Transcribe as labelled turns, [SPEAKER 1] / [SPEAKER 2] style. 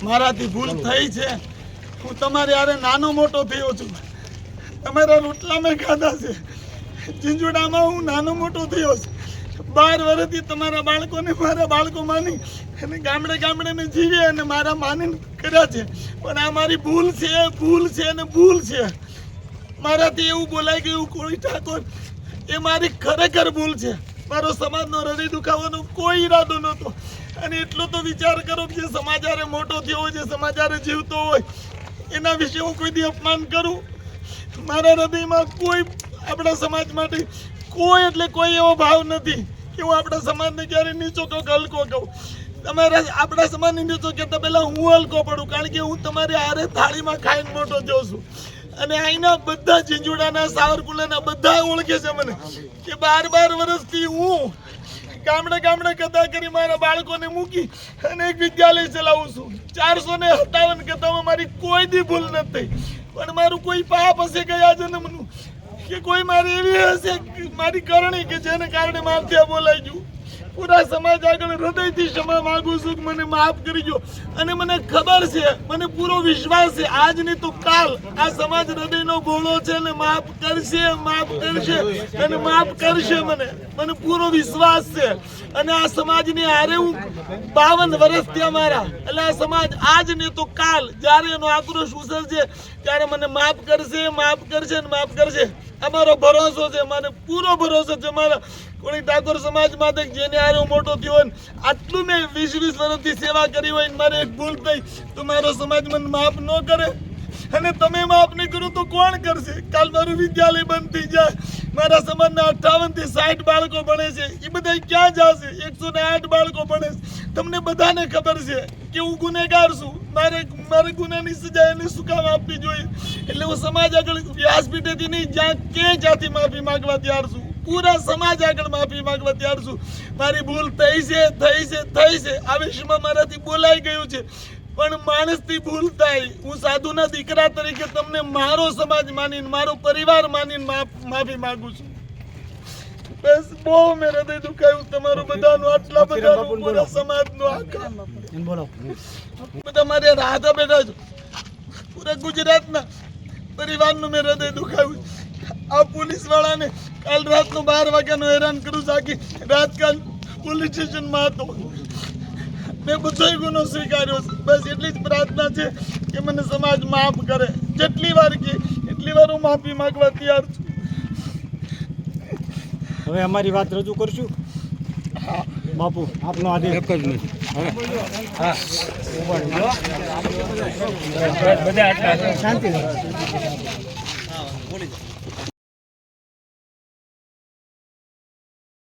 [SPEAKER 1] મારાથી ભૂલ થઈ છે। હું તમારે યારે નાનો મોટો થયો છું, તમારા રોટલા મેં ખાધા છે, ઝીંઝુડામાં હું નાનો મોટો થયો છું। 12 વર્ષથી તમારા બાળકોને મારા બાળકો માની અને ગામડે ગામડે મેં જીવી અને મારા માનીને કર્યા છે, પણ આ મારી ભૂલ છે અને ભૂલ છે। મારાથી એવું બોલાઈ ગયું કોઈ ઠાકોર, એ મારી ખરેખર ભૂલ છે। મારો સમાજનો હૃદય દુખાવાનો કોઈ ઈરાદો નહોતો, અને એટલો તો વિચાર કરો કે જે સમાજ હારે મોટો થયો હોય, જે સમાજ હારે જીવતો હોય, એના વિશે હું કોઈ દી અપમાન કરું? મારા હૃદયમાં કોઈ આપણા સમાજ માટે કોઈ એટલે કોઈ એવો ભાવ નથી કે હું આપણા સમાજને ક્યારે નીચો કહું કે હલકો કહું। તમારા આપણા સમાજને નીચો કહેતા પહેલાં હું હલકો પડું, કારણ કે હું તમારી હારે થાળીમાં ખાઈને મોટો થયો છું। અને અહીંના બધા ઝીંઝુડાના સાવરકુંડલાના બધા ઓળખે છે મને કે 12 વર્ષથી હું ગામડે ગામડે કથા કરી મારા બાળકોને મૂકી અને એક વિદ્યાલય ચલાવું છું। 457 કથામાં મારી કોઈ દી ભૂલ નથી, પણ મારું કોઈ પાપ હશે ગયા જન્મનું કે કોઈ મારી એવી હશે મારી કરણી કે જેને કારણે મારથી આ બોલાઈ ગયું। પૂરા સમાજ આગળ હૃદયથી ક્ષમા માંગુ છું કે મને માફ કરી દો। અને મને ખબર છે, મને પૂરો વિશ્વાસ છે, આજ નહીં તો કાલ આ સમાજ હૃદયનો ભોળો છે અને માફ કરશે અને માફ કરશે। મને પૂરો વિશ્વાસ છે, અને આ સમાજની હારે હું 52 વર્ષથી અમારા, એટલે આ સમાજ આજ નહીં તો કાલ જ્યારે એનો આક્રોશ ઉછળશે ત્યારે મને માફ કરશે અને માફ કરશે। અમારો ભરોસો છે, મને પૂરો ભરોસો છે। મારા કોણી ઠાકોર સમાજ માટે જેને હારે હું મોટો થયો હોય, આટલું મેં 20 વર્ષથી સેવા કરી હોય, મારે એક ભૂલ થઈ તો મારો સમાજ મને માફ ન કરે, અને તમે માફ નહીં કરો તો કોણ કરશે? કાલ મારું વિદ્યાલય બંધ થઈ જાય, મારા સમાજના 58 થી 60 બાળકો ભણે છે, એ બધા ક્યાં જશે? 108 બાળકો ભણે છે। તમને બધાને ખબર છે કે હું ગુનેગાર છું, મારે ગુનાની સજા એને શું કામ આપવી જોઈએ? એટલે હું સમાજ આગળ વ્યાસપીઠેથી નહીં, જ્યાંથી માફી માંગવા તૈયાર છું। પૂરા સમાજ આગળ માફી માંગવા તૈયાર છું। મારી ભૂલ થઈ છે। આ વિષયમાં મારાથી બોલાઈ ગયું છે, પણ માણસથી ભૂલ થાય। હું સાધુના દીકરા તરીકે તમને મારો સમાજ માનીને, મારો પરિવાર માનીને માફી માંગુ છું। બસ બહુ મેં હૃદય દુખાયું તમારું બધાનું, આટલા બધાનું, પૂરા સમાજનું, આખા બધા મારે રાધા બેઠા છો, પૂરા ગુજરાતના પરિવારનું મેં હૃદય દુખાયું। આ પોલીસ વાળાને કાલ રાતનું 12 વાગ્યાનું હેરાન કરું છું, આખી રાજકાલ પોલીસ સ્ટેશનમાં હતો, મેં બધો ગુનો સ્વીકાર્યો છે। બસ એટલી જ પ્રાર્થના છે કે મને સમાજ માફ કરે, જેટલી વાર કે એટલી વાર હું માફી માંગવા તૈયાર છું।
[SPEAKER 2] હવે અમારી વાત રજૂ કરશું। બાપુ આપનો આદેશ એક જ નથી। બધા શાંતિ